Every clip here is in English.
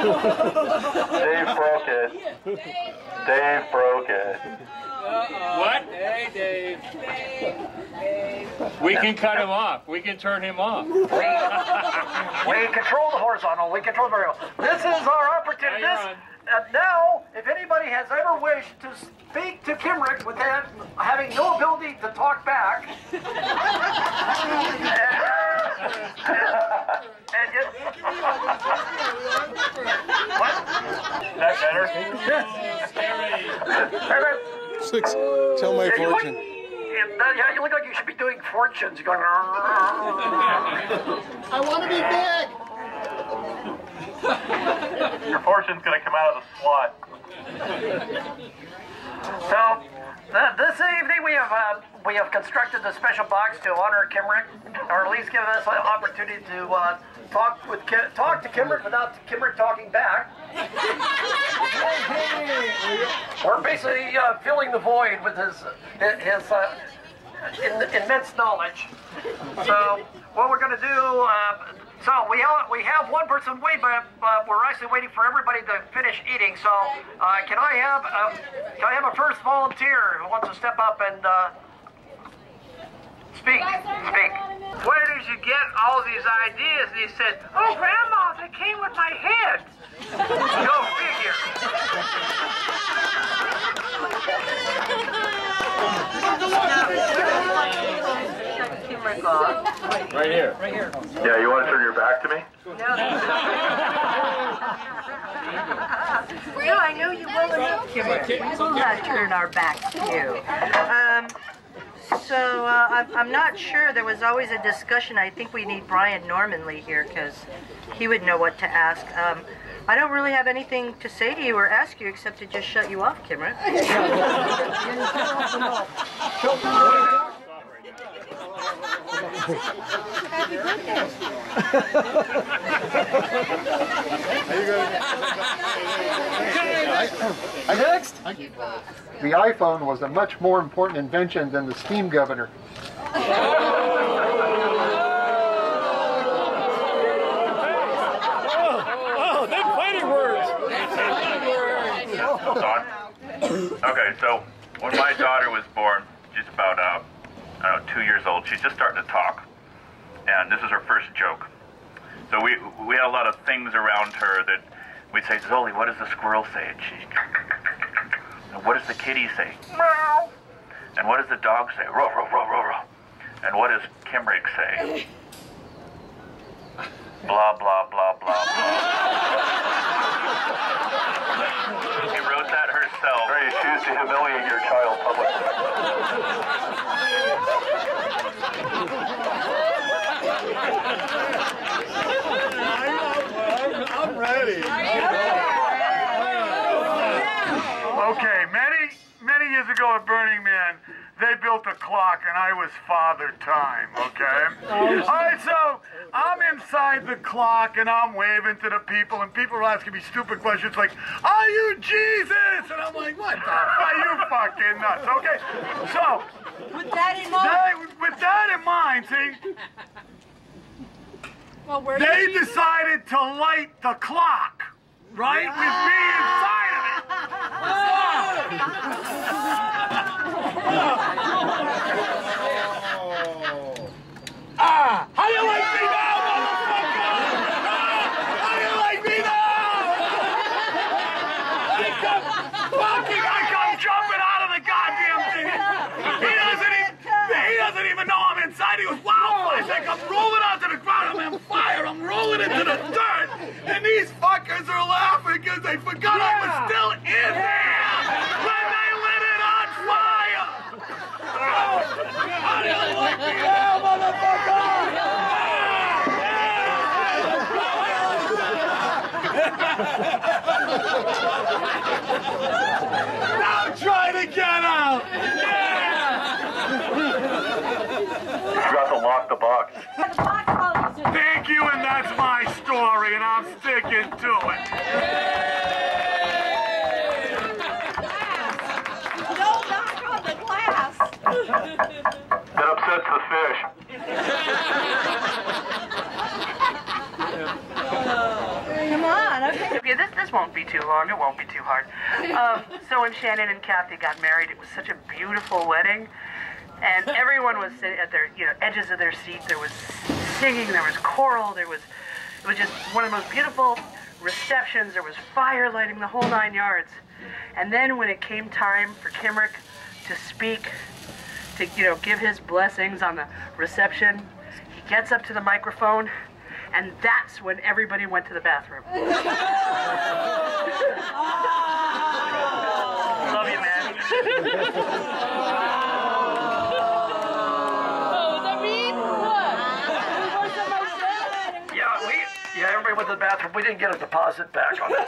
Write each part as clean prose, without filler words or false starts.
Dave broke it. Dave broke it. What? Hey, Dave. We can cut him off. We can turn him off. We control the horizontal. We control the vertical. This is our opportunity. Now, if anybody has ever wished to speak to Kimrick without having no ability to talk back, what? That better? Tell my fortune. Yeah, you look like you should be doing fortunes. Going. I want to be big. Your fortune's going to come out of the slot. So, this evening we have constructed a special box to honor Kimrick, or at least give us an opportunity to talk to Kimrick without Kimrick talking back. We're basically filling the void with his immense knowledge. So, what we're going to do. So we have one person waiting, but we're actually waiting for everybody to finish eating. So can I have a first volunteer who wants to step up and speak? Where did you get all these ideas? And he said, "Oh, Grandma, they came with my head." Go figure. Right here. Yeah, you want to turn your back to me? No, I know you well enough, Kimrick. We will not turn our backs to you. I'm not sure. There was always a discussion. I think we need Brian Normanley here because he would know what to ask. I don't really have anything to say to you or ask you except to just shut you off, Kimrick. Happy birthday. Next. The iPhone was a much more important invention than the steam governor. Oh, them fighting words. Okay, so when my daughter was born, she's about, I don't know, 2 years old. She's just starting to talk. And this is her first joke. So we had a lot of things around her that we'd say, "Zoli, what does the squirrel say?" And she, "And what does the kitty say?" "Meow." "And what does the dog say?" "Row, row, row, row, row." "And what does Kimrick say?" "Blah, blah, blah, blah, blah." She wrote that herself. Or you choose to humiliate your child publicly. I'm ready. Okay, many years ago at Burning Man, they built a clock and I was father time, okay? Alright, so I'm inside the clock and I'm waving to the people and people are asking me stupid questions like, "Are you Jesus?" And I'm like, "What the fuck? Are you fucking nuts?" Okay, so With that in mind, see, well, where they decided to light the clock, right? With me inside of it. How do you like me now, motherfucker? How do you like me now? I come jumping out of the goddamn thing. He doesn't even know I'm inside. He goes, "Wow!" I think I'm rolling onto the ground. I'm on fire. I'm rolling into the dirt, and these fuckers are laughing because they forgot I was still in there when they lit it on fire. How do you like me now, motherfucker? Now try to get out. You forgot to lock the box. Thank you, and that's my story, and I'm sticking to it. No knock on the glass. That upsets the fish. Come on, okay. This This won't be too long. It won't be too hard. So when Shannon and Kathy got married, it was such a beautiful wedding. And everyone was sitting at their edges of their seat. There was singing, there was choral, it was just one of the most beautiful receptions. There was fire lighting, the whole 9 yards. And then when it came time for Kimrick to speak, to give his blessings on the reception, he gets up to the microphone, and that's when everybody went to the bathroom. Love you, man. Yeah, everybody went to the bathroom. We didn't get a deposit back on it.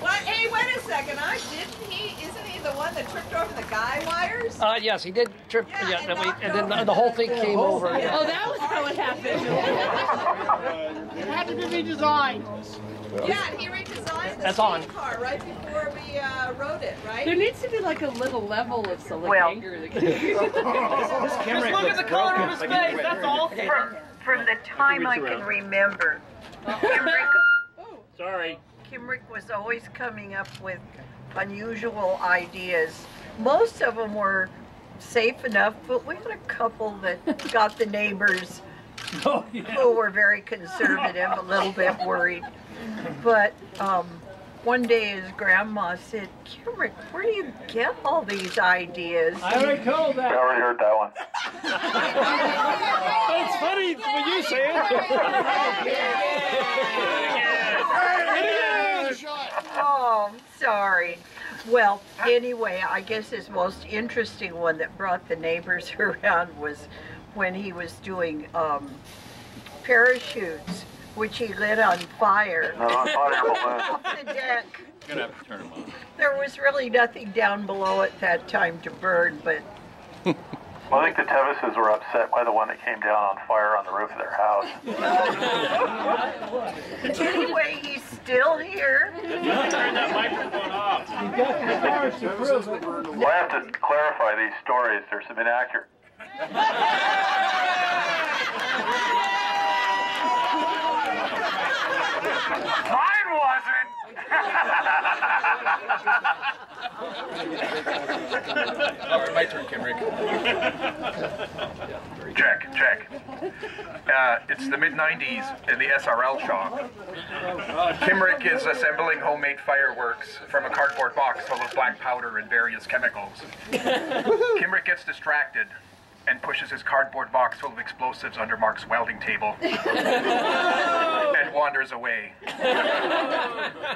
Well, hey, wait a second. Isn't he the one that tripped over the guy wires? Yes, he did trip. And then the whole thing came over. Yeah. Oh, that was how it happened. It had to be redesigned. Yeah, he redesigned the That's on. car right before we rode it, right? There needs to be like a little level of anger. Just look at the color of his face, that's all. From the time I can remember, Kimrick was always coming up with unusual ideas. Most of them were safe enough, but we had a couple that got the neighbors who were very conservative, a little bit worried. But one day his grandma said, Kimrick, where do you get all these ideas? I already told that. I already heard that one. It's funny when you say it. Oh, I'm sorry. Well, anyway, I guess his most interesting one that brought the neighbors around was when he was doing parachutes, which he lit on fire. Off the deck. Gonna have to turn them on. There was really nothing down below at that time to burn, but... Well, I think the Tevises were upset by the one that came down on fire on the roof of their house. Anyway, he's still here. Turn that microphone off. Well, I have to clarify these stories. They're some inaccurate. Mine wasn't. All right, my turn, Kimrick. Check. It's the mid-90s in the SRL shop. Kimrick is assembling homemade fireworks from a cardboard box full of black powder and various chemicals. Kimrick gets distracted and pushes his cardboard box full of explosives under Mark's welding table and wanders away.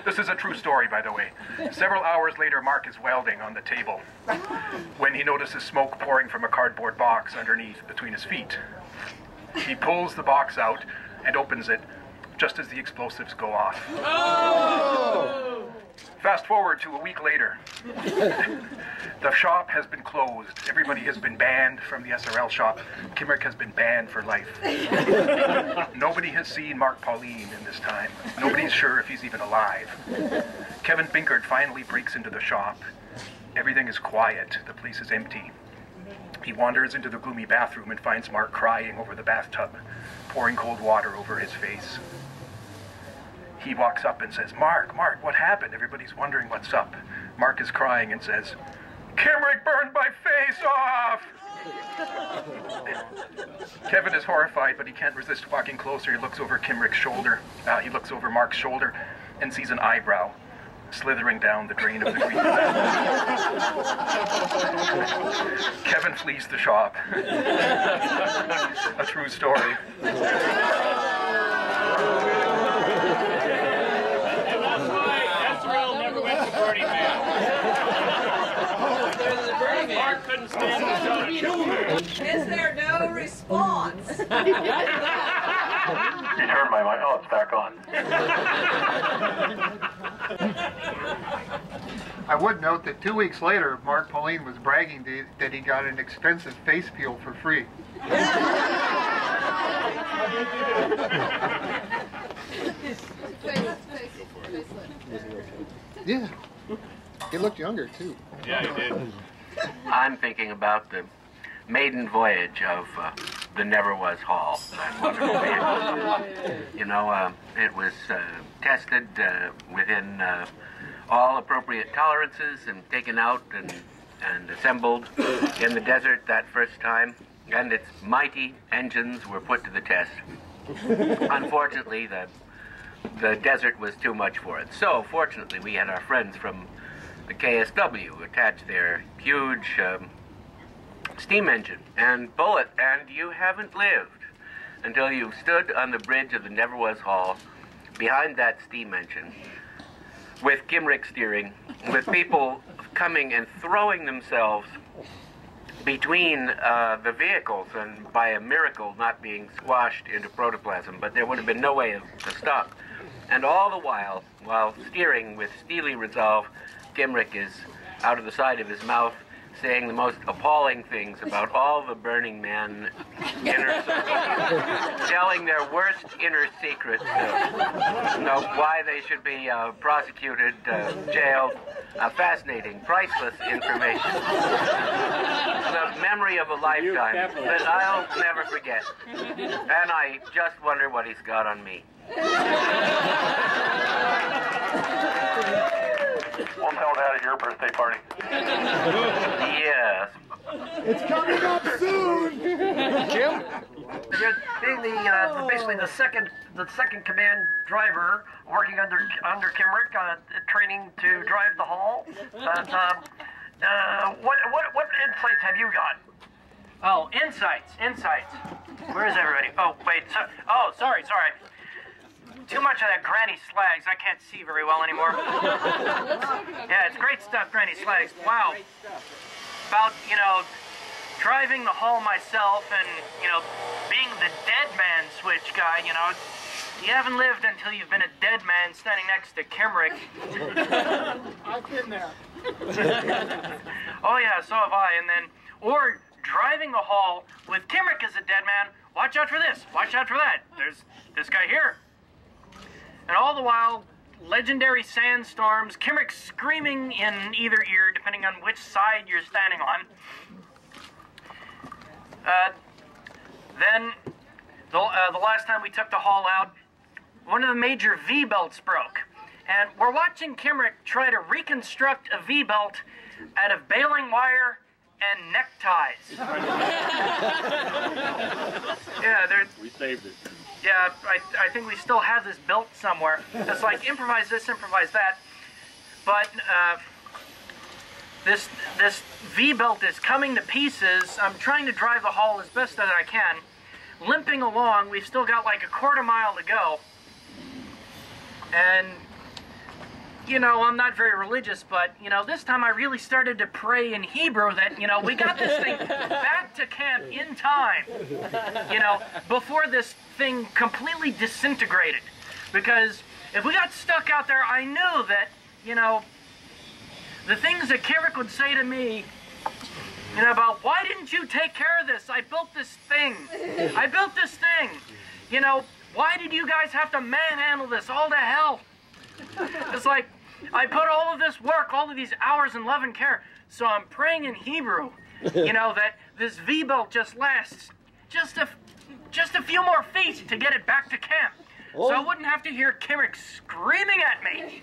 This is a true story, by the way. Several hours later, Mark is welding on the table when he notices smoke pouring from a cardboard box underneath between his feet. He pulls the box out and opens it just as the explosives go off. Oh! Fast forward to a week later. The shop has been closed. Everybody has been banned from the SRL shop. Kimrick has been banned for life. Nobody has seen Mark Pauline in this time. Nobody's sure if he's even alive. Kevin Binkert finally breaks into the shop. Everything is quiet. The place is empty. He wanders into the gloomy bathroom and finds Mark crying over the bathtub, pouring cold water over his face. He walks up and says, Mark, what happened? Everybody's wondering what's up. Mark is crying and says, Kimrick burned my face off! Kevin is horrified, but he can't resist walking closer. He looks over Kimrick's shoulder. He looks over Mark's shoulder and sees an eyebrow slithering down the drain of the green bathroom. Kevin flees the shop. A true story. Mark couldn't stand the shot. Is there no response? You turned my mic. Oh, it's back on. I would note that 2 weeks later, Mark Pauline was bragging that he got an expensive face peel for free. Yeah. He looked younger, too. Yeah, he did. I'm thinking about the maiden voyage of the Never Was Hall. That wonderful vehicle. You know, it was tested within all appropriate tolerances and taken out and assembled in the desert that first time, and its mighty engines were put to the test. Unfortunately, the desert was too much for it. So, fortunately, we had our friends from the KSW attach their huge steam engine and bullet, and you haven't lived until you've stood on the bridge of the Never Was Hall behind that steam engine with Kimrick steering, with people coming and throwing themselves between the vehicles and by a miracle not being squashed into protoplasm, but there would have been no way to stop. And all the while steering with steely resolve, Kimrick is out of the side of his mouth saying the most appalling things about all the Burning Man inner circle, telling their worst inner secrets, why they should be prosecuted, jailed. Fascinating, priceless information. The memory of a lifetime that I'll never forget. And I just wonder what he's got on me. We'll tell that at your birthday party. Yes. It's coming up soon. Jim, you're being basically the second command driver, working under Kimrick, training to drive the Hall. But what insights have you got? Oh, insights. Where is everybody? Oh, wait. Sorry. Too much of that Granny Slags. I can't see very well anymore. Yeah, it's great stuff, Granny Slags. Wow. About, driving the Hall myself and, being the dead man switch guy, you haven't lived until you've been a dead man standing next to Kimrick. I've been there. Oh, yeah, so have I. And then, or driving the Hall with Kimrick as a dead man. Watch out for this. Watch out for that. There's this guy here. And all the while, legendary sandstorms, Kimrick screaming in either ear, depending on which side you're standing on. Then, the last time we took the Hall out, one of the major V-belts broke. And we're watching Kimrick try to reconstruct a V-belt out of baling wire and neckties. Yeah, we saved it. Yeah, I think we still have this built somewhere. It's like, improvise this, improvise that. But this V-belt is coming to pieces. I'm trying to drive the Hall as best that I can. Limping along, we've still got like a quarter mile to go. And, I'm not very religious, but, this time I really started to pray in Hebrew that, we got this thing back to camp in time, before this thing completely disintegrated. Because if we got stuck out there, I knew that, the things that Kimrick would say to me, about, why didn't you take care of this? I built this thing. Why did you guys have to manhandle this all to hell? It's like, I put all of this work, all of these hours in love and care, so I'm praying in Hebrew, that this V-belt just lasts just a few more feet to get it back to camp. So I wouldn't have to hear Kimrick screaming at me.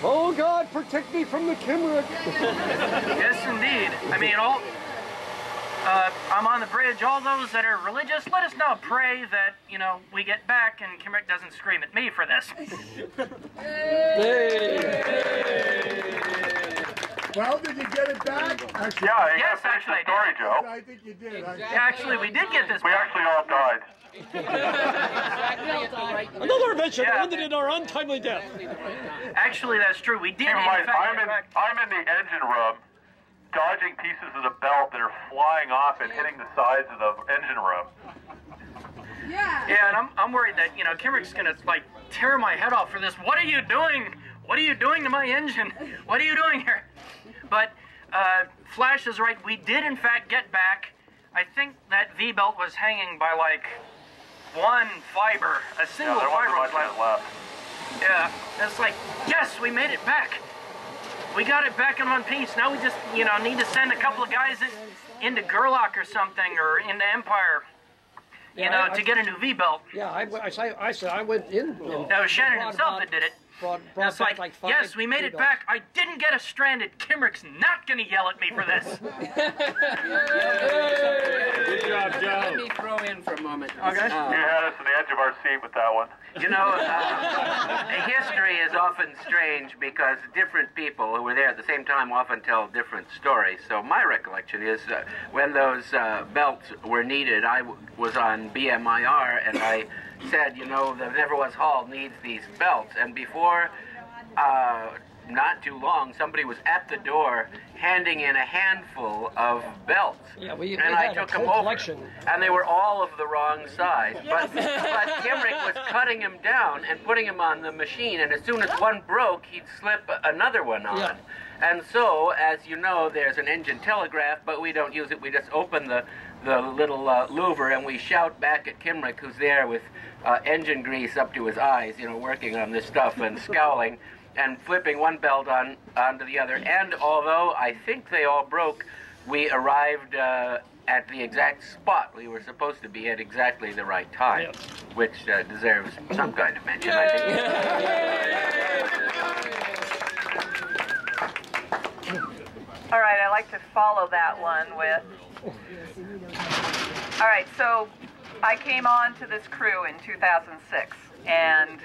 Oh God, protect me from the Kimrick. Yes, indeed. I mean, I'm on the bridge. All those that are religious, let us know. Pray that, we get back and Kimrick doesn't scream at me for this. Well, did you get it back? Actually, Yeah, yes, actually, I story, did. Joe. I think you did. Yeah, actually, we did get this We back. actually all died. Another invention Yeah. ended in our untimely death. Actually, that's true. We did, Keep in in mind, fact, I'm get it back. in the engine room, dodging pieces of the belt that are flying off and hitting the sides of the engine room. Yeah, and I'm worried that, Kimrick's gonna, tear my head off for this. What are you doing? What are you doing to my engine? What are you doing here? But, Flash is right. We did, in fact, get back. I think that V-belt was hanging by, one fiber. A single Yeah, there fiber wasn't was much left. Yeah, it's like, yes, we made it back. we got it back in one piece. Now we just, you know, need to send a couple of guys into Gerlach or something, or into Empire, you know, to get a new V-belt. Yeah, I said I went in. That was Shannon himself that did it. Brought It's back like, five yes, we made it back. I didn't get us stranded. Kimrick's not going to yell at me for this. Good job, Joe. Let me throw in for a moment. Okay. You had us on the edge of our seat with that one. You know, history is often strange because different people who were there at the same time often tell different stories. So my recollection is when those belts were needed, I was on BMIR and I said, you know, the Never Was Hall needs these belts. And before not too long, somebody was at the door handing in a handful of belts. Yeah, and I took them over, and they were all of the wrong size. But Kimrick was cutting them down and putting them on the machine, and as soon as one broke, he'd slip another one on. Yeah. And so, as you know, there's an engine telegraph, but we don't use it. We just open the little louver, and we shout back at Kimrick, who's there with engine grease up to his eyes, you know, working on this stuff and scowling, and flipping one belt onto the other. And although I think they all broke, we arrived at the exact spot we were supposed to be at exactly the right time, which deserves some kind of mention, I think. All right, I like to follow that one with... All right, so I came on to this crew in 2006, and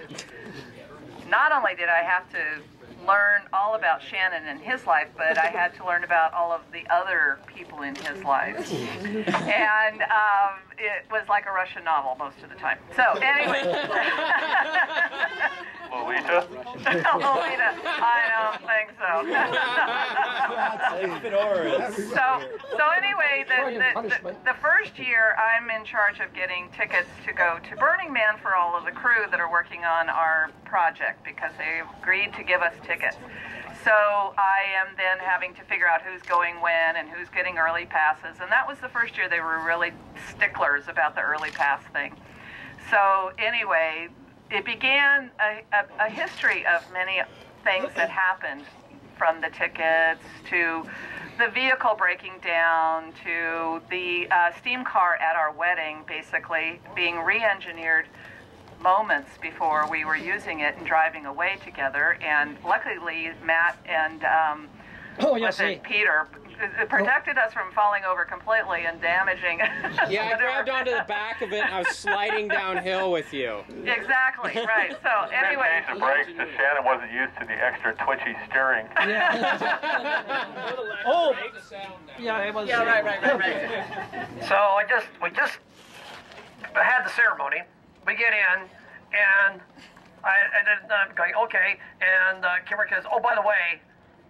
not only did I have to learn all about Shannon and his life, but I had to learn about all of the other people in his life. And it was like a Russian novel most of the time. So anyway. Lolita? Lolita, I don't think so. So anyway, the first year I'm in charge of getting tickets to go to Burning Man for all of the crew that are working on our project, because they agreed to give us tickets. So I am then having to figure out who's going when and who's getting early passes. And that was the first year they were really sticklers about the early pass thing. So anyway, it began a history of many things that happened, from the tickets to the vehicle breaking down to the steam car at our wedding basically being re-engineered moments before we were using it and driving away together. And luckily Matt and Peter protected us from falling over completely and damaging. Yeah, I grabbed onto the back of it and I was sliding downhill with you. Exactly, right. So anyway. The brakes, because Shannon wasn't used to the extra twitchy steering. Oh! Yeah, it was. Yeah, right. So we just had the ceremony. We get in, and I'm going, okay, and Kimrick says, oh, by the way,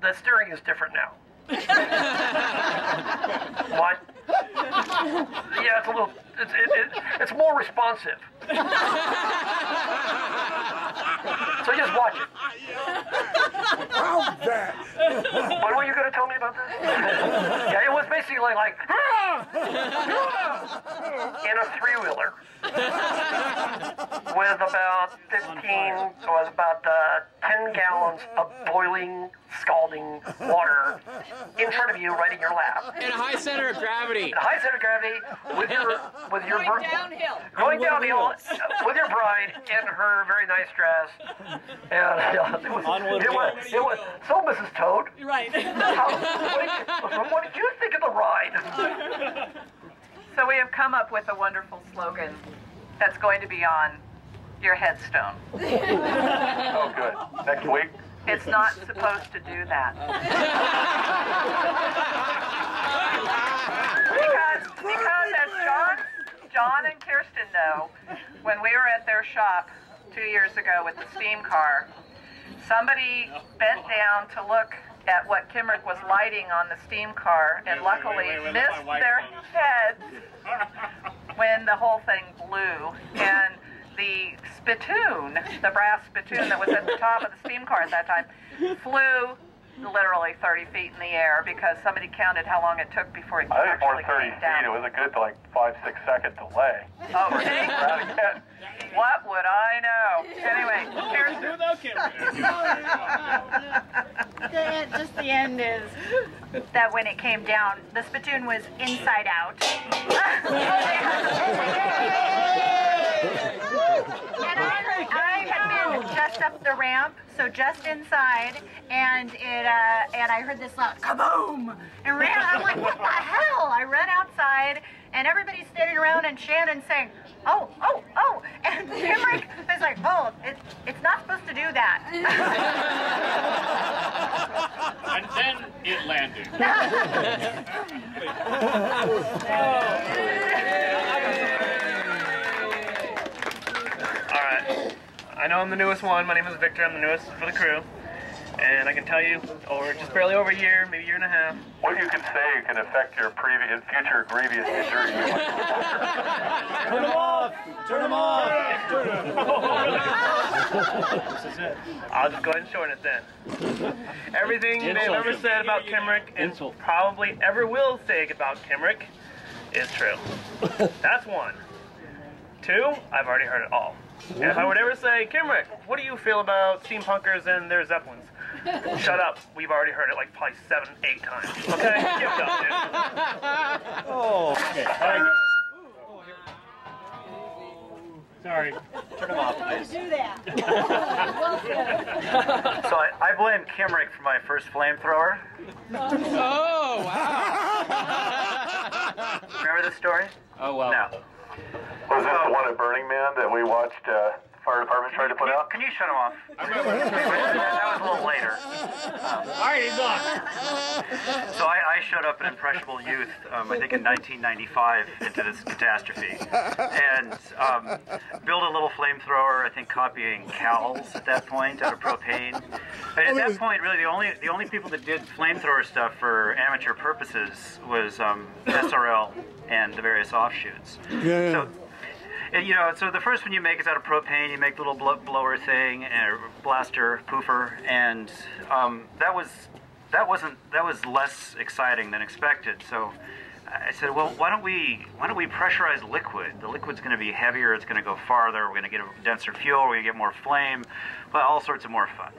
the steering is different now. What? Yeah, it's a little, it's more responsive. So just watch it. How's that? What were you going to tell me about this? Yeah, it was basically like in a three-wheeler with about 10 gallons of boiling, scalding water in front of you, right in your lap. And a high center of gravity. A high center of gravity with your going downhill. Going downhill with your bride in her very nice dress. And it was so, Mrs. Toad. Right. What did you think of the ride? So we have come up with a wonderful slogan that's going to be on your headstone. Oh, good. Next week? It's not supposed to do that. Because as John and Kirsten know, when we were at their shop 2 years ago with the steam car, somebody bent down to look at what Kimrick was lighting on the steam car and luckily missed their heads when the whole thing blew. And the spittoon, the brass spittoon that was at the top of the steam car at that time, flew literally 30 feet in the air because somebody counted how long it took before it actually came down. It was a good, 5-6 second delay. Oh, really? What would I know? Anyway, here's... just the end is that when it came down, the spittoon was inside out. And I had been just up the ramp, so just inside, and I heard this loud kaboom, and ran. I'm like, what the hell? I ran outside, and everybody's standing around, and Shannon saying, oh, oh, oh, and Kimrick was like, oh, it's not supposed to do that. And then it landed. All right. I know I'm the newest one. My name is Victor. I'm the newest for the crew. And I can tell you, just barely over a year, maybe a year and a half. What you can say can affect your future grievous injury. Turn them off! Turn them off! This is it. I'll just go ahead and shorten it then. Everything they've ever said about Kimrick and probably ever will say about Kimrick is true. That's one. Two, I've already heard it all. And if I would ever say, Kimrick, what do you feel about steampunkers and their Zeppelins? Shut up. We've already heard it like probably 7, 8 times. Okay? Give it up, dude. Oh, okay. Sorry. Turn them off, please. Do that. So I blame Kimrick for my first flamethrower. Oh, wow. Remember this story? Oh, well. No. Was this the one at Burning Man that we watched fire department try to put out? Can you shut him off? That was a little later. All right, he's on. So I showed up in Impressionable Youth, I think in 1995, into this catastrophe, and built a little flamethrower. I think copying Cal's at that point out of propane. But at that point, really, the only people that did flamethrower stuff for amateur purposes was SRL and the various offshoots. Yeah. So, so the first one you make is out of propane. You make the little blower thing and a blaster poofer, and that was less exciting than expected. So I said, well, why don't we pressurize liquid? The liquid's going to be heavier. It's going to go farther. We're going to get a denser fuel. We're going to get more flame, but all sorts of more fun.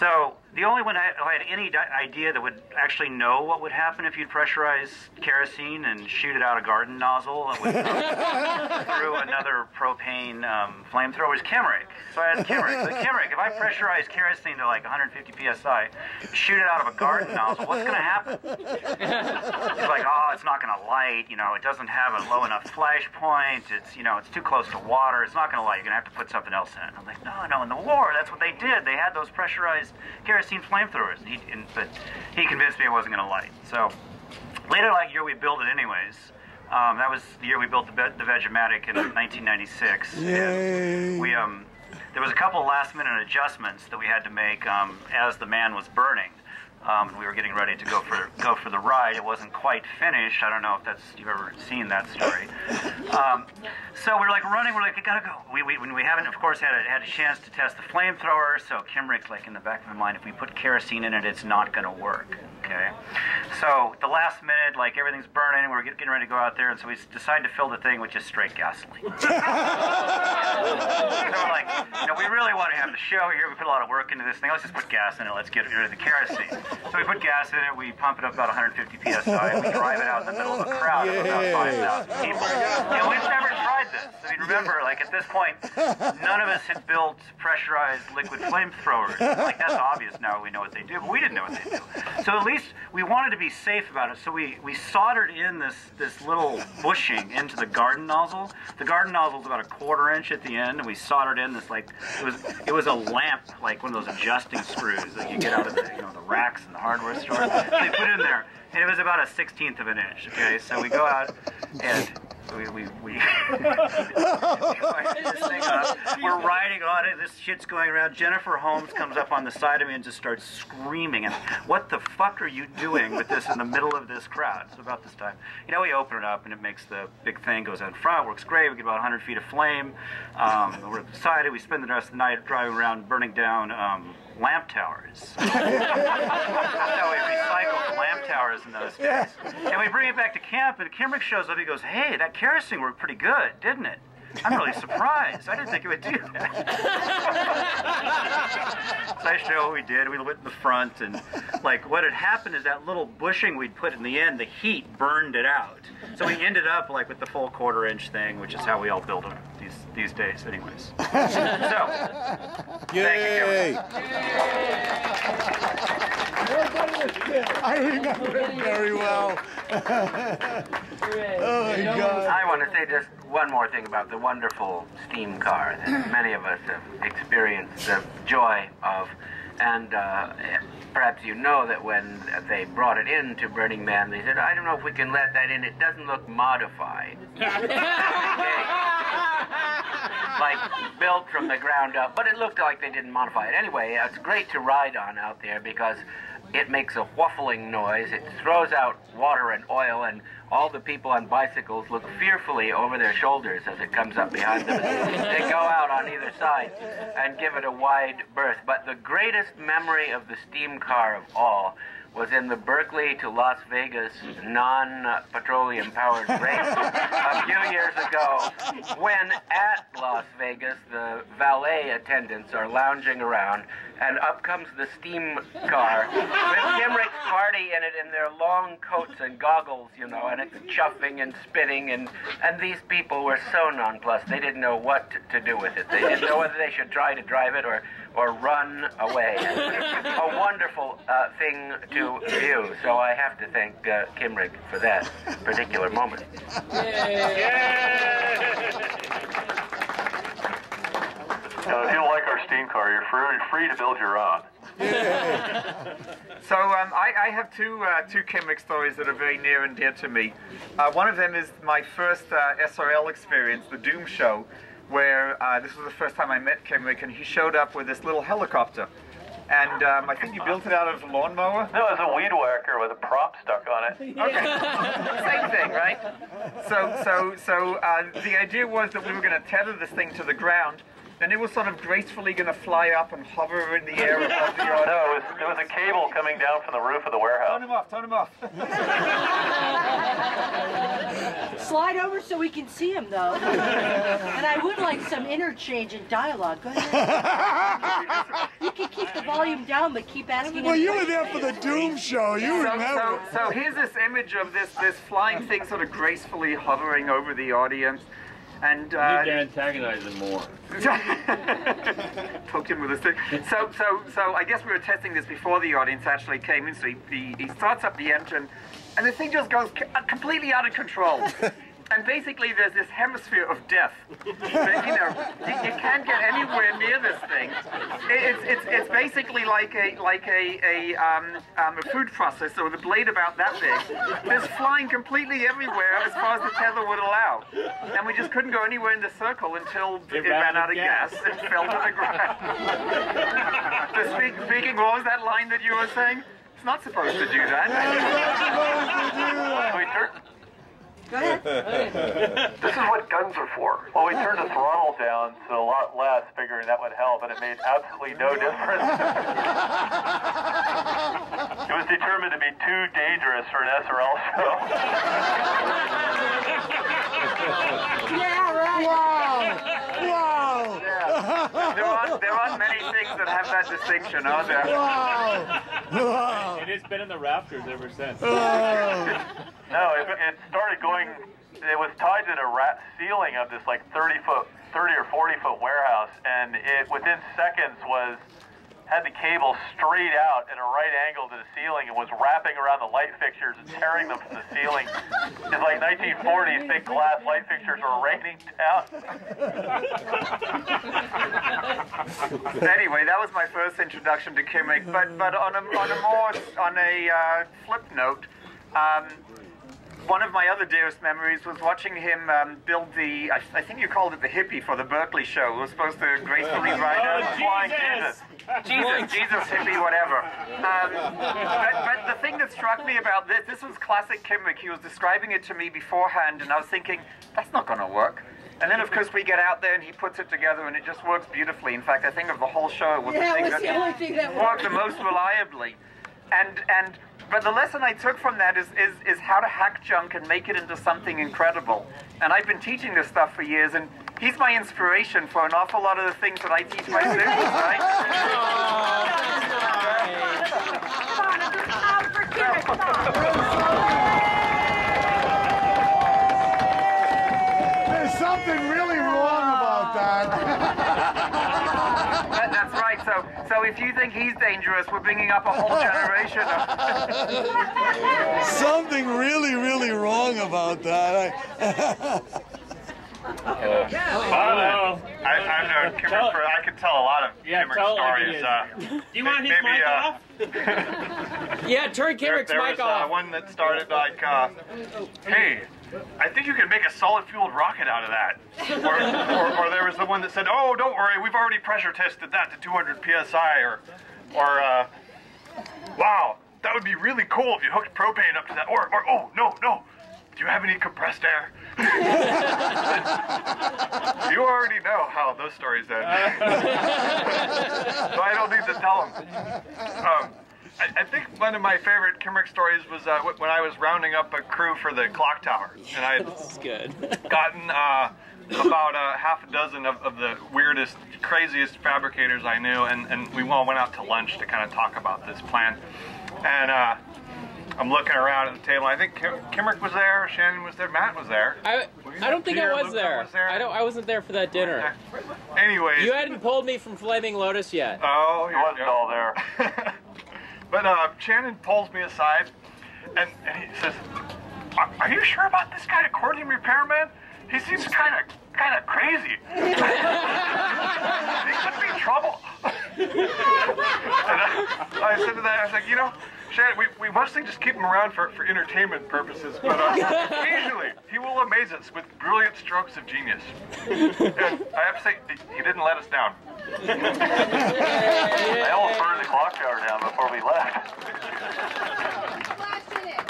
So the only one I had any idea that would actually know what would happen if you'd pressurize kerosene and shoot it out a garden nozzle through another propane flamethrower was Kimrick. So I asked Kimrick, Kimrick, if I pressurize kerosene to like 150 psi, shoot it out of a garden nozzle, what's going to happen? He's like, oh, it's not going to light. It doesn't have a low enough flash point. It's too close to water. It's not going to light. You're going to have to put something else in. I'm like, no, in the war, that's what they did. They had those pressurized kerosene flamethrowers, but he convinced me it wasn't going to light. So later that year we built it anyways. That was the year we built the Vegematic in 1996. Yay. We there was a couple last-minute adjustments that we had to make as the man was burning. We were getting ready to go for the ride. It wasn't quite finished. I don't know if you've ever seen that story. So we're like running. We're like, we gotta go. We haven't, of course, had a chance to test the flamethrower. So Kimrick's like in the back of my mind, if we put kerosene in it, it's not gonna work. Okay. So the last minute, like everything's burning. We're getting ready to go out there, and so we decided to fill the thing with just straight gasoline. So we're like, we really want to have the show here. We put a lot of work into this thing. Let's just put gas in it. Let's get rid of the kerosene. So we put gas in it, we pump it up about 150 psi, and we drive it out in the middle of a crowd of about 5,000 people. We've never tried this. I mean, remember, like at this point, none of us had built pressurized liquid flamethrowers. Like that's obvious now, we know what they do, but we didn't know what they do. So at least we wanted to be safe about it, so we soldered in this little bushing into the garden nozzle. The garden nozzle is about a 1/4 inch at the end, and we soldered in this it was a lamp, like one of those adjusting screws that you get out of the racks in the hardware store. So they put it in there, and it was about a 1/16 of an inch. Okay, so we go out and we this thing up. We're riding on it. This shit's going around. Jennifer Holmes comes up on the side of me and just starts screaming. And what the fuck are you doing with this in the middle of this crowd? So about this time, we open it up and it makes the big thing goes out front. Works great. We get about 100 feet of flame. We're excited. We spend the rest of the night driving around, burning down lamp towers. So we recycled the lamp towers in those days. And we bring it back to camp, and Kimrick shows up. He goes, hey, that kerosene worked pretty good, didn't it? I'm really surprised. I didn't think it would do that. So I showed what we did. We went in the front, and like what had happened is that little bushing we'd put in the end, the heat burned it out. So we ended up like with the full 1/4-inch thing, which is how we all build them these days, anyways. So, Yay! I remember it very well. Oh my God. I want to say just one more thing about the wonderful steam car that many of us have experienced the joy of. And perhaps you know that when they brought it in to Burning Man, they said, I don't know if we can let that in. It doesn't look modified. Like built from the ground up. But it looked like they didn't modify it. Anyway, it's great to ride on out there because it makes a whuffling noise. It throws out water and oil, and all the people on bicycles look fearfully over their shoulders as it comes up behind them. They go out on either side and give it a wide berth. But the greatest memory of the steam car of all was in the Berkeley to Las Vegas non-petroleum powered race a few years ago, when at Las Vegas the valet attendants are lounging around, and up comes the steam car with Kimrick's party in it in their long coats and goggles, you know, and it's chuffing and spinning, and these people were so nonplussed. They didn't know what to do with it. They didn't know whether they should try to drive it or run away. A wonderful thing to view. So I have to thank Kimrick for that particular moment. Now, if you don't like our steam car, you're free to build your own. So I have two Kimrick stories that are very near and dear to me. One of them is my first SRL experience, the Doom Show, where this was the first time I met Kimrick, and he showed up with this little helicopter. And I think you built it out of a lawnmower? No, it was a weed whacker with a prop stuck on it. Okay, same thing, right? So the idea was that we were going to tether this thing to the ground, and it was sort of gracefully going to fly up and hover in the air above the audience. No, it was a cable coming down from the roof of the warehouse. Turn him off. Slide over so we can see him, though. And I would like some interchange in dialogue. Go ahead. You can keep the volume down, but keep asking. Well, you were there for the Doom Show. You remember. So here's this image of this flying thing sort of gracefully hovering over the audience. And you need to antagonize him more. Poked him with a stick. So I guess we were testing this before the audience actually came in. So he starts up the engine, and the thing just goes completely out of control. And basically, there's this hemisphere of death. But, you know, you can't get anywhere near this thing. It's basically like a food processor with a blade about that big. It's flying completely everywhere as far as the tether would allow. And we just couldn't go anywhere in the circle until it ran out of gas and fell to the ground. So speaking, what was that line that you were saying? It's not supposed to do that. Go ahead. This is what guns are for. Well, we turned the throttle down to a lot less, figuring that would help, and it made absolutely no difference. It was determined to be too dangerous for an SRL show. Yeah, right. Wow. Yeah. There aren't many things that have that distinction, are there? Wow. And it's been in the rafters ever since. No, it started going, it was tied to the ceiling of this like 30 or 40 foot warehouse, and it within seconds had the cable straight out at a right angle to the ceiling and was wrapping around the light fixtures and tearing them from the ceiling. It's like 1940s, big glass light fixtures were raining down. Anyway, that was my first introduction to Kimrick, but on a flip note, one of my other dearest memories was watching him build the, I think you called it the hippie for the Berkeley show. It was supposed to gracefully ride out flying Jesus hippie, whatever. But the thing that struck me about this was classic Kimrick. He was describing it to me beforehand, and I was thinking, that's not going to work. And then, of course, we get out there and he puts it together, and it just works beautifully. In fact, I think of the whole show, it was the only thing that worked the most reliably. But the lesson I took from that is how to hack junk and make it into something incredible. And I've been teaching this stuff for years, and he's my inspiration for an awful lot of the things that I teach my students, right? There's something really wrong about that. That's right. So if you think he's dangerous, we're bringing up a whole generation of... Something really, really wrong about that. Hello. I've known Kimrick for, I could tell a lot of Kimrick stories. Do you want his mic off? Yeah, turn Kimrick's mic off. There was one that started like, hey, I think you can make a solid-fueled rocket out of that. Or there was the one that said, oh, don't worry, we've already pressure tested that to 200 psi. Or wow, that would be really cool if you hooked propane up to that. Or oh, no, do you have any compressed air? You already know how those stories end. So I don't need to tell them. I think one of my favorite Kimrick stories was when I was rounding up a crew for the clock tower. And I had gotten about half a dozen of the weirdest, craziest fabricators I knew, and we all went out to lunch to kind of talk about this plan. And I'm looking around at the table. I think Kimrick was there, Shannon was there, Matt was there. I don't think I was there. I wasn't there for that dinner. Anyways. You hadn't pulled me from Flaming Lotus yet. Oh, he wasn't all there. But Shannon pulls me aside, and he says, "Are you sure about this guy, accordion repairman? He seems kind of crazy. He could be in trouble." And I said to that, I was like, you know, Shannon, we mostly just keep him around for entertainment purposes, but occasionally he will amaze us with brilliant strokes of genius. And I have to say, he didn't let us down. I almost burned the clock tower down before we left.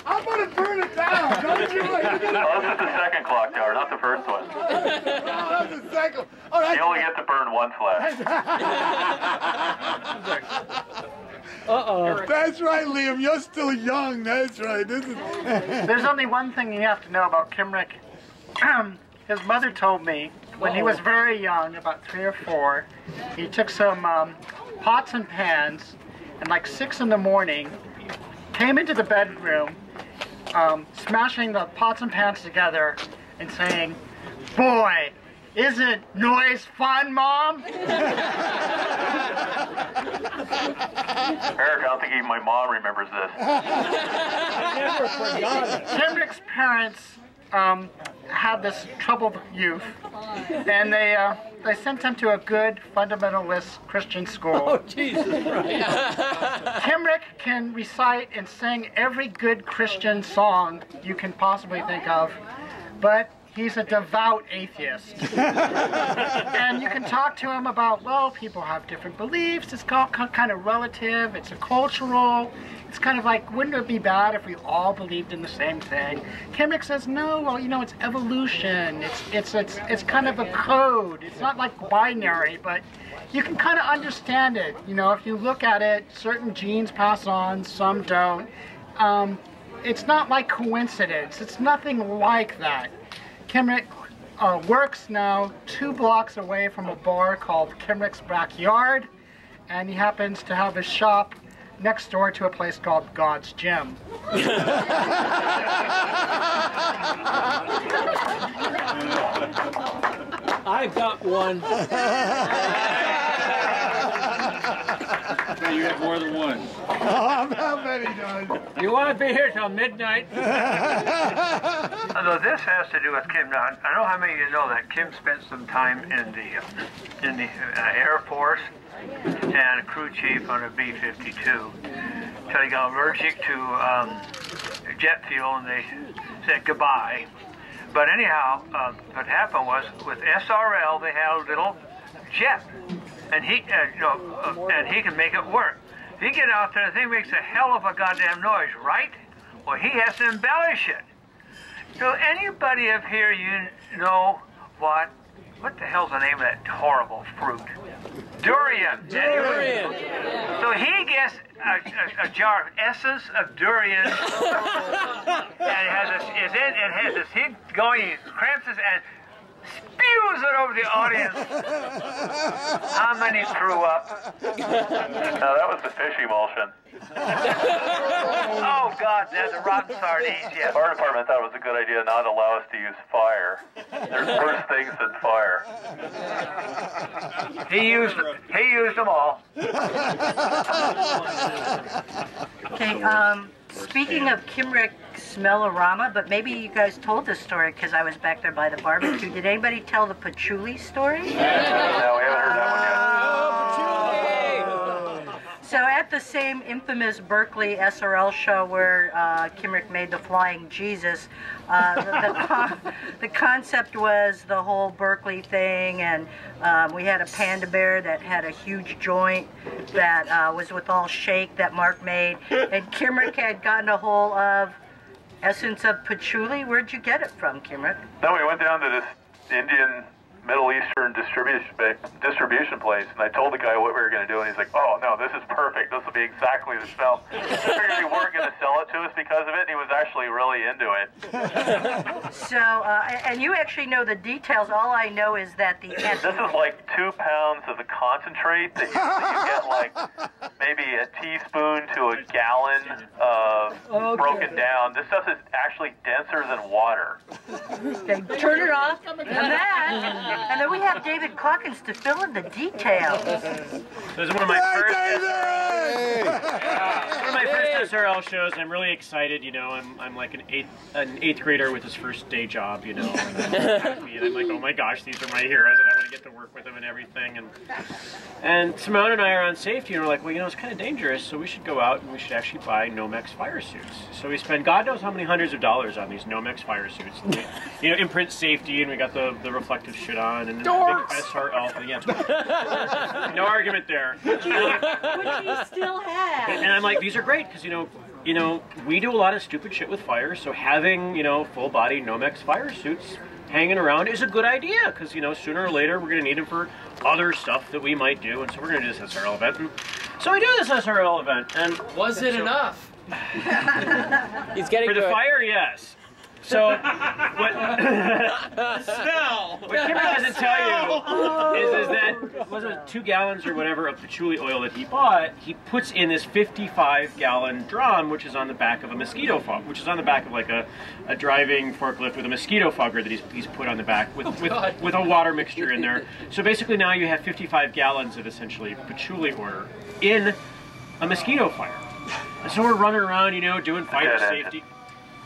I'm going to burn it down, don't you? No, this is the second clock tower, not the first one. No, that's the second. Oh, you only get to burn one flash. Uh-oh. That's right, Liam. You're still young. That's right. There's only one thing you have to know about Kimrick. His mother told me when he was very young, about 3 or 4, he took some pots and pans, and like 6 in the morning, came into the bedroom, smashing the pots and pans together and saying, "Boy, isn't noise fun, Mom?" Eric, I don't think even my mom remembers this. I never forgot it. Kimrick's parents had this troubled youth, and they sent him to a good fundamentalist Christian school. Oh, Jesus Christ. Kimrick can recite and sing every good Christian song you can possibly think of, but he's a devout atheist. And you can talk to him about, well, people have different beliefs, it's kind of relative, it's a cultural, it's kind of like, wouldn't it be bad if we all believed in the same thing? Kimrick says, no, well, you know, it's evolution, it's kind of a code, it's not like binary, but you can kind of understand it. You know, if you look at it, certain genes pass on, some don't. It's not like coincidence, it's nothing like that. Kimrick works now 2 blocks away from a bar called Kimrick's Backyard, and he happens to have his shop next door to a place called God's Gym. I've got one. You have more than one. How many does? You want to be here till midnight? Although this has to do with Kim. Now, I don't know how many of you know that Kim spent some time in the Air Force and crew chief on a B-52 until he got allergic to jet fuel, and they said goodbye. But anyhow, what happened was with SRL they had a little jet, and he can make it work. If you get out there, the thing makes a hell of a goddamn noise, right? Well, he has to embellish it. So anybody up here, you know what the hell's the name of that horrible fruit? Durian. Durian. So he gets a jar of essence of durian, and it has this heat going. He cramps his, and spews it over the audience. How many threw up? No, that was the fish emulsion. Oh, God, the rotten sardines, The yes. fire department thought it was a good idea not to allow us to use fire. There's worse things than fire. He used them all. Okay, speaking of Kimrick Smellorama, but maybe you guys told this story because I was back there by the barbecue. Did anybody tell the patchouli story? No, we haven't heard that one yet. So at the same infamous Berkeley SRL show where Kimrick made the Flying Jesus, the concept was the whole Berkeley thing, and we had a panda bear that had a huge joint that was with all shake that Mark made, and Kimrick had gotten a hold of essence of patchouli. Where'd you get it from, Kimrick? No, we went down to this Indian Middle Eastern distribution place, and I told the guy what we were going to do, and he's like, oh, no, this is perfect. This will be exactly the smell. I figured he weren't going to sell it to us because of it, and he was actually really into it. So, and you actually know the details. All I know is that the... This is like 2 pounds of the concentrate that you get like maybe a teaspoon to a gallon of broken down. This stuff is actually denser than water. Okay, turn it off, and then we have David Calkins to fill in the details. This is one of my first SRL shows. I'm really excited. You know, I'm like an eighth grader with his first day job. You know, and I'm like, oh my gosh, these are my heroes, and I want to get to work with them and everything. And Simone and I are on safety, and we're like, well, you know, it's kind of dangerous, so we should go out and we should actually buy Nomex fire suits. So we spend God knows how many hundreds of dollars on these Nomex fire suits. And we, you know, imprint safety, and we got the reflective shit on, and the big SRL thing. Yeah, no argument there. Which he still has. And I'm like, these are great because you know, we do a lot of stupid shit with fire, so having, you know, full-body Nomex fire suits hanging around is a good idea because, you know, sooner or later we're going to need them for other stuff that we might do, and so we're going to do this SRL event. And so we do this SRL event, and was it enough? He's getting for the fire, yes. So, what Kimrick doesn't tell you is that, was it 2 gallons or whatever of patchouli oil that he bought, he puts in this 55-gallon drum, which is on the back of a mosquito fog, which is on the back of like a driving forklift with a mosquito fogger that he's put on the back with a water mixture in there. So basically now you have 55 gallons of essentially patchouli oil in a mosquito fire. And so we're running around, you know, doing fire safety.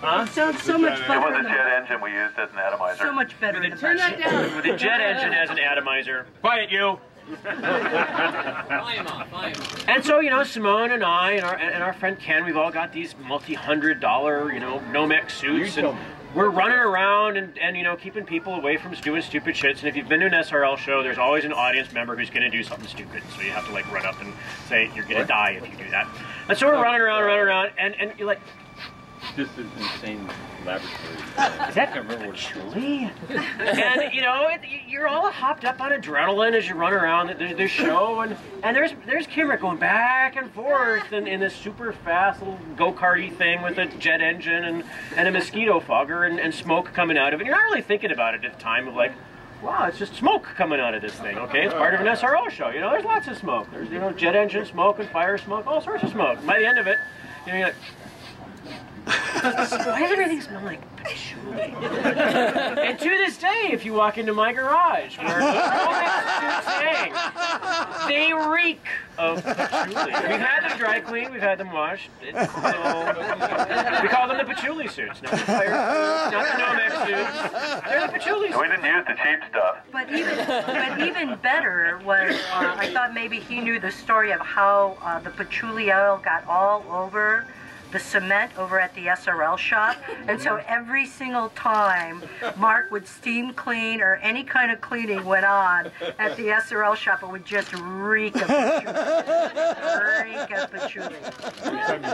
Huh? It sounds so much better. It was a jet engine we used as an atomizer. So much better. Turn that down. With a jet engine as an atomizer. Quiet, you. And so, you know, Simone and I and our friend Ken, we've all got these multi-$100, you know, Nomex suits, and we're running around and you know, keeping people away from doing stupid shits. And if you've been to an SRL show, there's always an audience member who's going to do something stupid. So you have to like run up and say you're going to die if you do that. And so we're running around, and you're like. This is insane laboratory. Is that patchouli? And you know, you're all hopped up on adrenaline as you run around the show, and there's Kimrick going back and forth in this super fast little go-karty thing with a jet engine and a mosquito fogger and smoke coming out of it. You're not really thinking about it at the time of like, wow, it's just smoke coming out of this thing. Okay, it's part of an SRO show. You know, there's lots of smoke. There's, you know, jet engine smoke and fire smoke, all sorts of smoke. And by the end of it, you know, you're like, why does everything smell like patchouli? And to this day, if you walk into my garage, where hang, they reek of patchouli. We've had them dry cleaned, we've had them washed. We call them the patchouli suits, not the fire suits, not the Nomex suits. They're the patchouli suits. We didn't use the cheap stuff. But even better was, I thought maybe he knew the story of how the patchouli oil got all over the cement over at the SRL shop, and so every single time Mark would steam clean or any kind of cleaning went on at the SRL shop, it would just reek of patchouli. Reek of patchouli.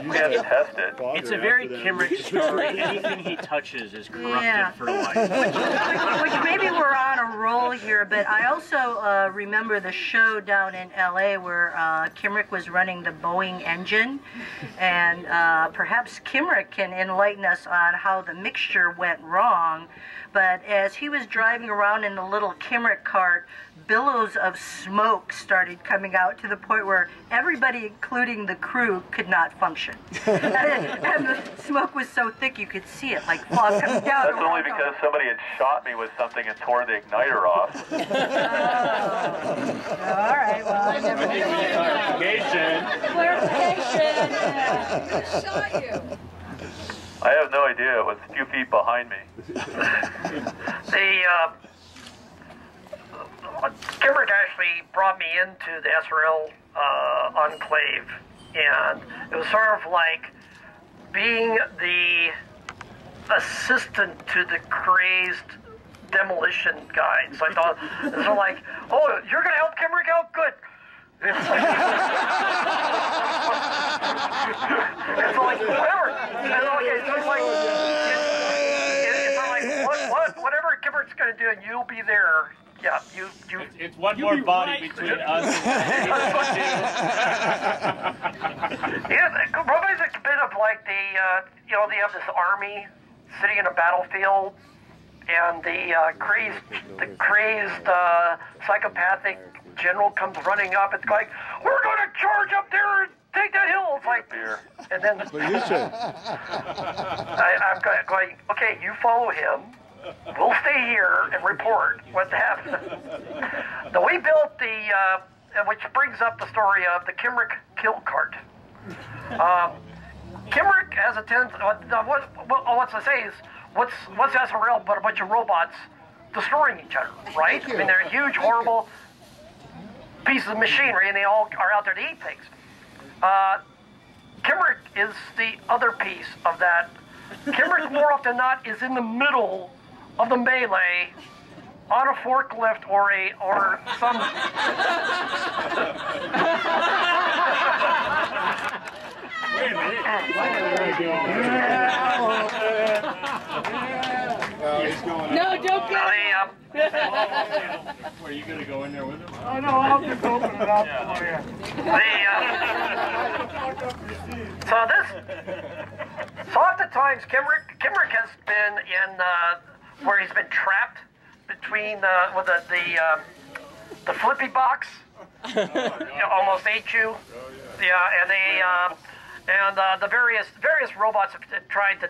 We had to test it. It's a very Kimrick story. Anything he touches is corrupted for life. Which maybe we're on a roll here, but I also remember the show down in LA where Kimrick was running the Boeing engine, and Perhaps Kimrick can enlighten us on how the mixture went wrong. But as he was driving around in the little Kimrick cart, billows of smoke started coming out to the point where everybody, including the crew, could not function. And the smoke was so thick you could see it like fog coming down. That's only because somebody had shot me with something and tore the igniter off. All right, well, I never Clarification. Who shot you? I have no idea. It was a few feet behind me. Kimrick actually brought me into the SRL enclave, and it was sort of like being the assistant to the crazed demolition guys. I thought, it was like, oh, you're going to help Kimrick out? Good. It's like, it's like whatever. It's like whatever Kimrick's going to do, and you'll be there. Yeah, you. It's one more body between us. Yeah, Robo's a bit of like they have this army sitting in a battlefield, and the crazed psychopathic general comes running up. It's like, we're going to charge up there and take that hill. It's like, and then I'm going, okay, you follow him. We'll stay here and report what happened. Now, we built which brings up the story of the Kimrick kill cart. Kimrick has a tendency, what's to say is, what's SRL but a bunch of robots destroying each other, right? I mean, they're huge, horrible pieces of machinery, and they all are out there to eat things. Kimrick is the other piece of that. Kimrick, more often than not, is in the middle of the melee on a forklift or some. Wait a minute. No, don't get Are you going to go in there with him? I know, I'll just open it up for you. So oftentimes Kimrick has been in where he's been trapped between with the flippy box. Almost ate you. Yeah, and the various robots have tried to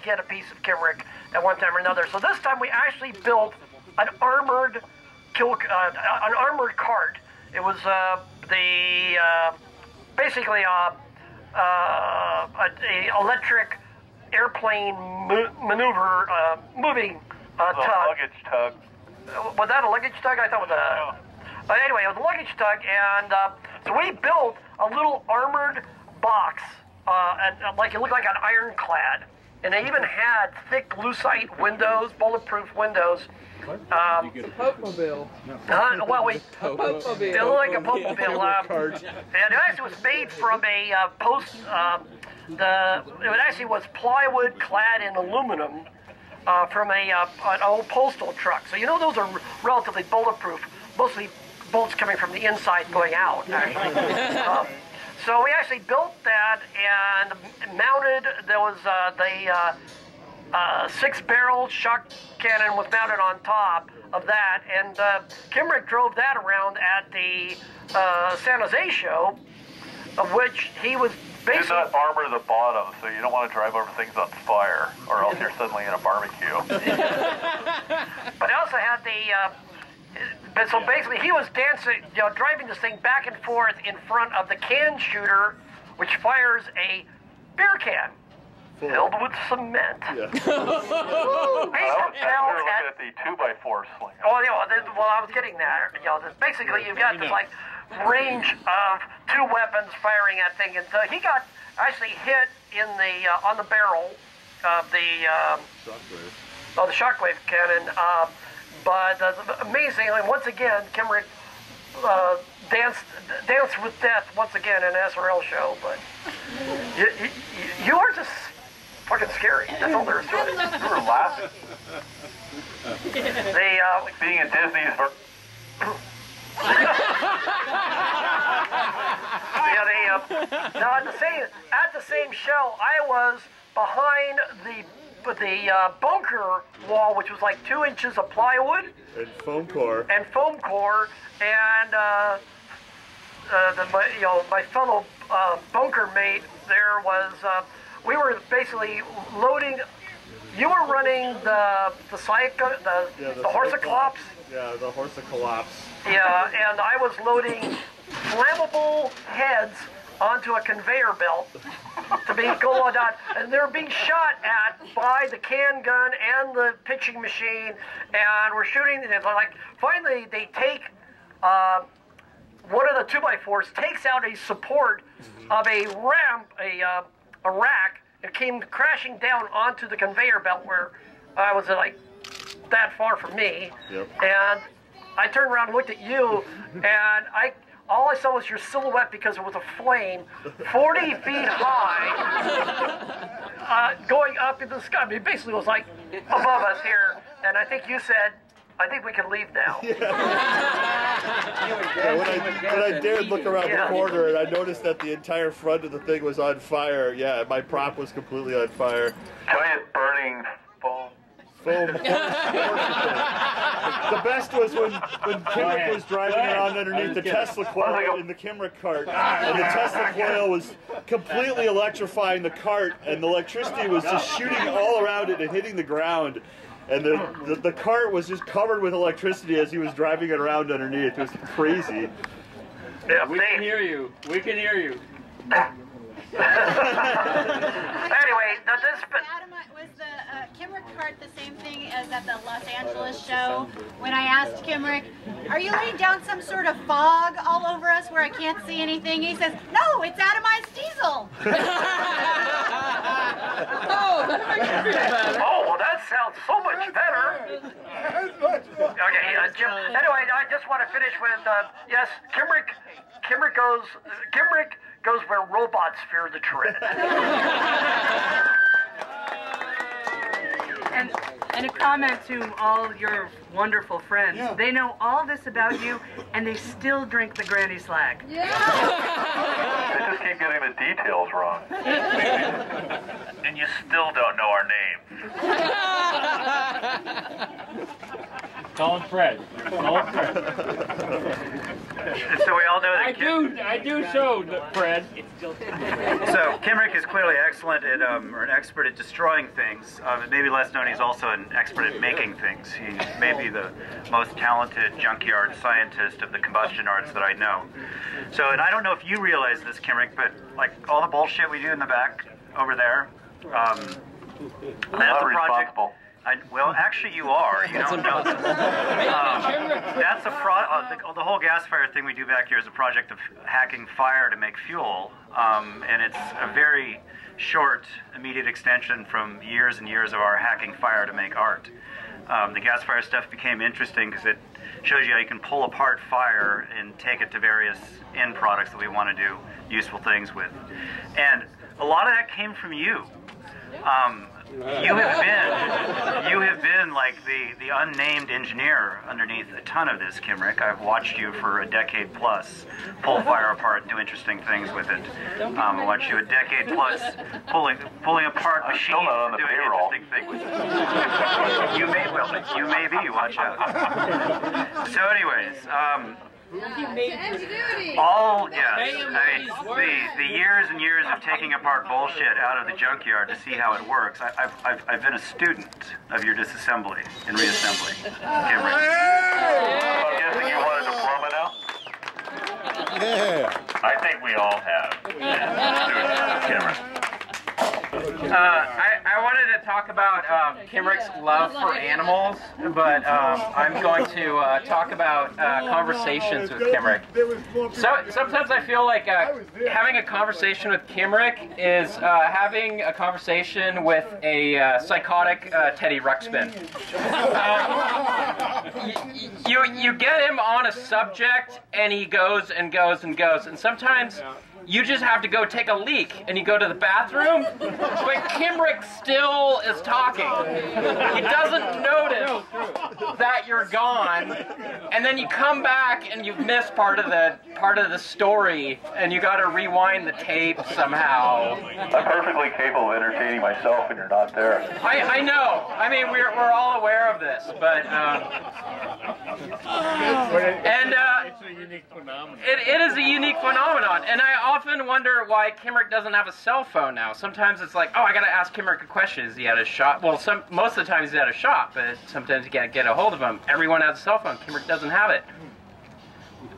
get a piece of Kimrick at one time or another. So this time we actually built an armored cart. It was basically a electric airplane maneuver moving tug. Luggage tug. Was that a luggage tug? I thought it was a. Anyway, it was a luggage tug, and so we built a little armored box, and like it looked like an ironclad, and they even had thick lucite windows, bulletproof windows. Popemobile. Well, they look like a Popemobile. And it actually was made from a it actually was plywood clad in aluminum from an old postal truck. So you know those are relatively bulletproof, mostly bolts coming from the inside going out. So we actually built that and mounted. There was the 6-barrel shock cannon was mounted on top of that, and Kimrick drove that around at the San Jose show, of which he was basically... Do not armor the bottom, so you don't want to drive over things on fire, or else you're suddenly in a barbecue. But I also had but so basically he was dancing, driving this thing back and forth in front of the can shooter, which fires a beer can filled with cement. Yeah. I was looking at the 2x4 slinger. Oh, I was getting that. Basically, you've got this like range of 2 weapons firing at thing, and so he got actually hit in the on the barrel of the shockwave cannon. But amazingly, once again, Kimrick danced with death once again in an SRL show. But you are just fucking scary. That's all there is to it. You were laughing. Being in Disney's. Now at the same show, I was behind the bunker wall, which was like 2 inches of plywood and foam core, and my fellow bunker mate there was. We were basically loading. You were running the Horsiclops. Yeah, the Horsiclops. Yeah, and I was loading flammable heads onto a conveyor belt to be going on, and they're being shot at by the can gun and the pitching machine, and we're shooting. Like finally, they take one of the 2x4s takes out a support of a ramp, a rack. It came crashing down onto the conveyor belt where I was like that far from me, and I turned around and looked at you, and all I saw was your silhouette because it was a flame 40 feet high going up into the sky. I mean, basically it was like above us here, and I think you said, I think we can leave now. When I dared look around the corner and I noticed that the entire front of the thing was on fire, my prop was completely on fire. Giant burning foam. The best was when Kimrick was driving around underneath the Tesla coil in the Kimrick cart, and the Tesla coil was completely electrifying the cart, and the electricity was just shooting all around it and hitting the ground. And the cart was just covered with electricity as he was driving it around underneath. It was crazy. Yeah, we can hear you. We can hear you. Anyway, was the Kimrick cart the same thing as at the Los Angeles show? When I asked Kimrick, are you laying down some sort of fog all over us where I can't see anything? He says, no, it's atomized diesel. Oh, well, that sounds so much better. Okay, Jim. Anyway, I just want to finish with yes, Kimrick goes where robots fear the tread. And a comment to all your wonderful friends. Yeah. They know all this about you, and they still drink the Granny Slag. Yeah. They just keep getting the details wrong. And you still don't know our name. Call him Fred. Call him Fred. So we all know that I do show Fred. So Kimrick is clearly excellent at, or an expert at destroying things. Maybe less known, he's also an expert at making things. He may be the most talented junkyard scientist of the combustion arts that I know. So, and I don't know if you realize this, Kimrick, but like all the bullshit we do in the back over there, that's a project. Well, actually, you are. You don't know this. That's a the whole gas fire thing we do back here is a project of hacking fire to make fuel, and it's a very short, immediate extension from years and years of our hacking fire to make art. The gas fire stuff became interesting because it shows you how you can pull apart fire and take it to various end products that we want to do useful things with, and a lot of that came from you. You have been like the unnamed engineer underneath a ton of this, Kimrick. I've watched you for a decade plus pull fire apart and do interesting things with it. I watched you a decade plus pulling apart machines and doing interesting things with it. You may be. Watch out. So, anyways. All, yes. The years and years of taking apart bullshit out of the junkyard to see how it works. I've been a student of your disassembly and reassembly, Kimrick. I'm guessing you wanted to plumb it out? Yeah. I think we all have. Kimrick. I wanted to talk about Kimrick's love for animals, but I'm going to talk about conversations with Kimrick. So sometimes I feel like having a conversation with Kimrick is having a conversation with a psychotic Teddy Ruxpin. You get him on a subject, and he goes and goes and goes, and sometimes you just have to go take a leak, and you go to the bathroom, but Kimrick still is talking. He doesn't notice that you're gone, and then you come back and you've missed part of the story, and you got to rewind the tape somehow. I'm perfectly capable of entertaining myself when you're not there. I know. I mean, we're all aware of this, but it's a unique phenomenon. It is a unique phenomenon, and I often wonder why Kimrick doesn't have a cell phone now. Sometimes it's like, oh, I gotta ask Kimrick a question. Is he at a shop? Well, most of the time he's at a shop, but sometimes you can't get a hold of him. Everyone has a cell phone. Kimrick doesn't have it.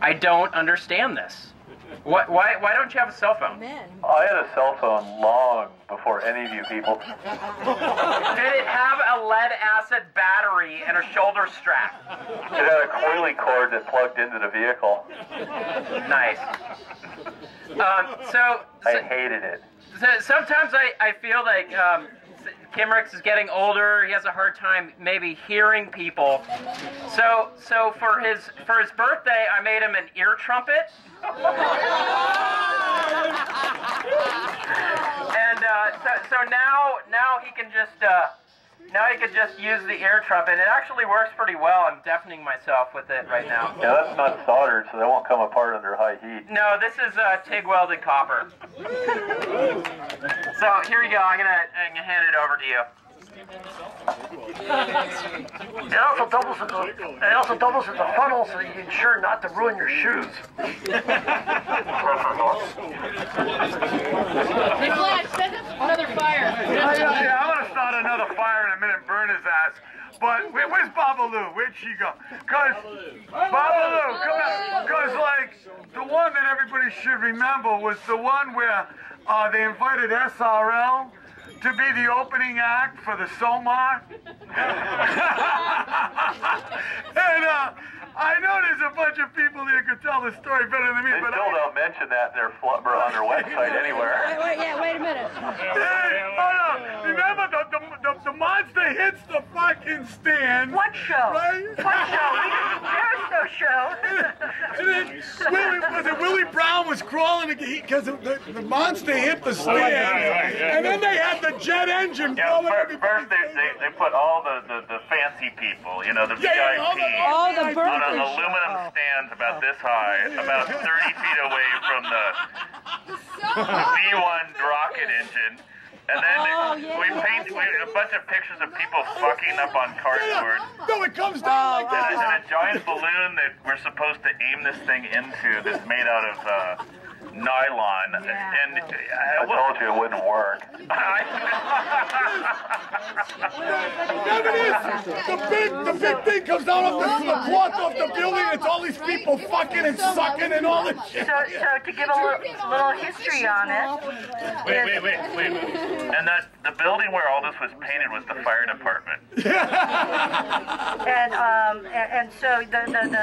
I don't understand this. Why don't you have a cell phone? I had a cell phone long before any of you people. Did it have a lead acid battery and a shoulder strap? It had a coily cord that plugged into the vehicle. Nice. I hated it. So sometimes I feel like Kimrick is getting older. He has a hard time maybe hearing people. So for his birthday, I made him an ear trumpet. And so now he can just use the ear trumpet. It actually works pretty well. I'm deafening myself with it right now. Yeah, that's not soldered, so they won't come apart under high heat. No, this is TIG welded copper. So here you go. I'm gonna hand it over to you. It also doubles as a funnel, so you can ensure not to ruin your shoes. Hey, Flash, send us another fire. Yeah, I'm gonna start another fire in a minute and burn his ass. But where's Babalu? Where'd she go? Cause Babalu, come on. Cause like the one that everybody should remember was the one where they invited SRL to be the opening act for the Somar. And I know there's a bunch of people here who could tell the story better than me, They but still don't mention that in their flubber on their website anywhere. Wait a minute. Remember the monster hits the fucking stand. What show? Right? What show? There's no show. And then Willie Brown was crawling because the monster hit the stand, and then they had the jet engine blowing everybody. First they put all the fancy people, you know, the VIP, all the on an aluminum stand about this high, about 30 feet away from the V1 rocket engine. And then we paint a bunch of pictures of people fucking up on cardboard. No, it comes down like this. And a giant balloon that we're supposed to aim this thing into that's made out of nylon. And I told you it wouldn't work. The big thing comes down off the cloth off the building. It's all these people fucking and sucking and all this shit. So to give a little history on it. Wait. And the building where all this was painted was the fire department. And so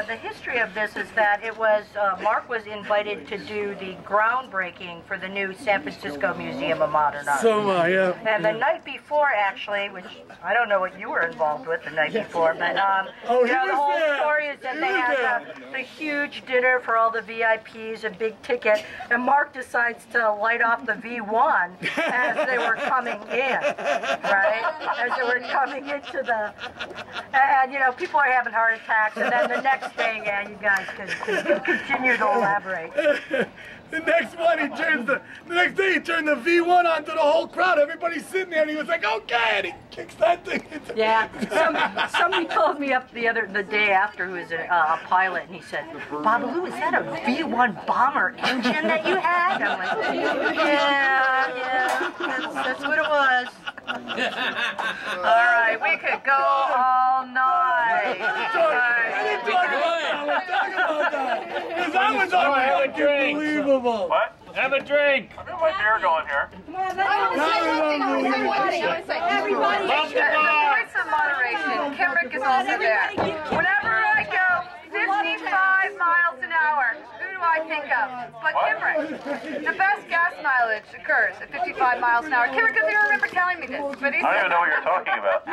the history of this is that it was Mark was invited to do the groundbreaking for the new San Francisco Museum of Modern Art. Yeah. And the night before, actually, which I don't know what you were involved with the night before, but the whole story is that they had the huge dinner for all the VIPs, a big ticket, and Mark decides to light off the V1 as they were coming in, right? As they were coming into the, and you know, people are having heart attacks, and then the next day, yeah, you guys can continue to elaborate. The next day he turned the V1 onto the whole crowd. Everybody's sitting there, and he was like, "Okay," and he kicks that thing into. Yeah, somebody called me up the day after, who was a pilot, and he said, "Babalu, is that a V1 bomber engine that you had?" I'm like, "Yeah, that's what it was." All right, we could go all night. I didn't talk about that. Because I was unbelievable. What? Have a drink. I got my beer going here. Everybody. Voice of moderation. Kimrick is also there. Whenever I go 55 miles an hour, who do I think of? But Kimrick. The best gas mileage occurs at 55 miles an hour. Kimrick doesn't even remember telling me this, but he I don't even know what you're talking about.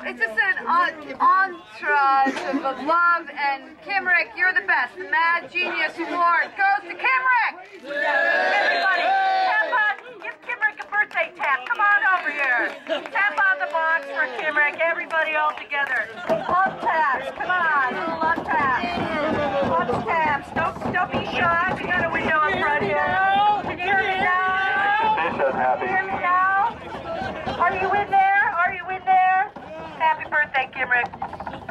it's just an entourage of love, and Kimrick, you're the best. The Mad Genius Award goes to Kimrick! Everybody, tap on, give Kimrick a birthday tap. Come on over here. Tap on the box for Kimrick. Everybody all together. Love taps. Come on. Love taps. Love taps. Don't be shy. We got a window in front here. Can you hear me now? Can you hear me now? Are you in there? Are you in there? Happy birthday, Kimrick.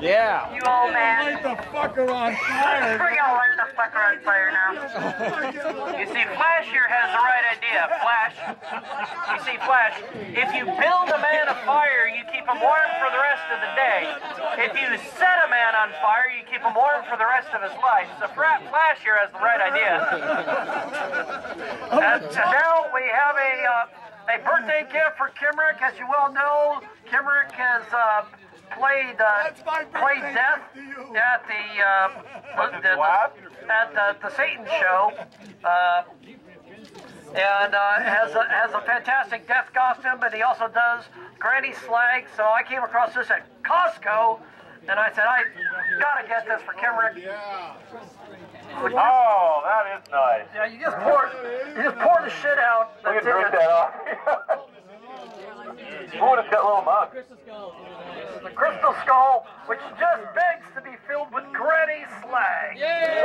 Yeah. You old man. Light the fucker on fire. We're gonna light the fucker on fire now. You see, Flash here has the right idea. Flash. You see, Flash, if you build a man a fire, you keep him warm for the rest of the day. If you set a man on fire, you keep him warm for the rest of his life. So Flash here has the right idea. And now we have a birthday gift for Kimrick. As you well know, Kimrick has played death at the Satan show, and has a fantastic death costume. But he also does granny slag. So I came across this at Costco, and I said, I gotta get this for Kimrick. Oh, that is nice. Yeah, you just pour the shit out. We can drink that off. Oh, it's got a little mug. The crystal skull, which just begs to be filled with granny slag. Yeah!